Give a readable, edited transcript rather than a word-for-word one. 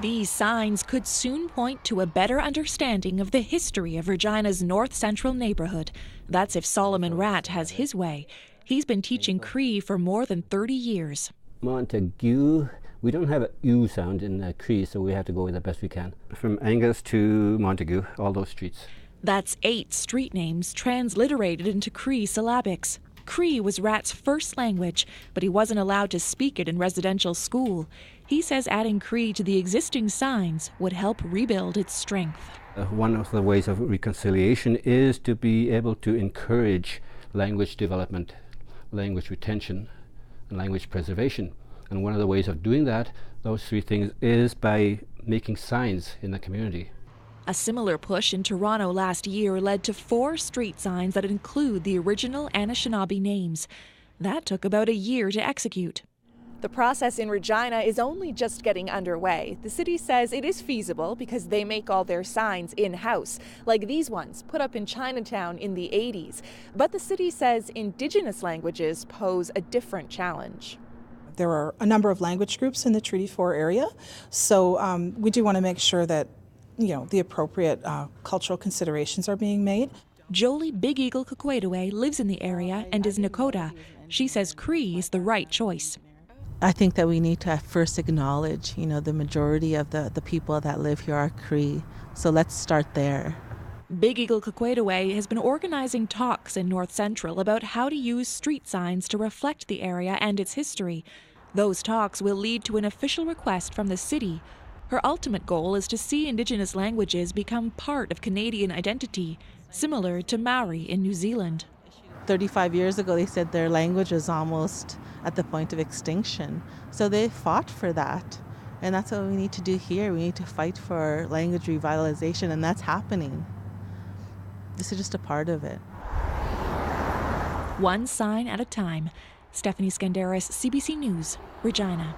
These signs could soon point to a better understanding of the history of Regina's north-central neighbourhood. That's if Solomon Rat has his way. He's been teaching Cree for more than 30 years. Montague, we don't have a U sound in Cree, so we have to go with the best we can. From Angus to Montague, all those streets. That's 8 street names transliterated into Cree syllabics. Cree was Rat's first language, but he wasn't allowed to speak it in residential school. He says adding Cree to the existing signs would help rebuild its strength. One of the ways of reconciliation is to be able to encourage language development, language retention, and language preservation. And one of the ways of doing that, those 3 things, is by making signs in the community. A similar push in Toronto last year led to 4 street signs that include the original Anishinaabe names. That took about a year to execute. The process in Regina is only just getting underway. The city says it is feasible because they make all their signs in-house, like these ones put up in Chinatown in the 80s. But the city says Indigenous languages pose a different challenge. There are a number of language groups in the Treaty 4 area, so we do want to make sure that the appropriate cultural considerations are being made. Jolie Big Eagle Kukwetoway lives in the area and is Nakota. She says Cree is the right choice. I think that we need to first acknowledge, the majority of the people that live here are Cree. So let's start there. Big Eagle Kukwetoway has been organizing talks in North Central about how to use street signs to reflect the area and its history. Those talks will lead to an official request from the city. Her ultimate goal is to see Indigenous languages become part of Canadian identity, similar to Maori in New Zealand. 35 years ago, they said their language was almost at the point of extinction. So they fought for that. And that's what we need to do here. We need to fight for language revitalization, and that's happening. This is just a part of it. One sign at a time. Stephanie Skenderis, CBC News, Regina.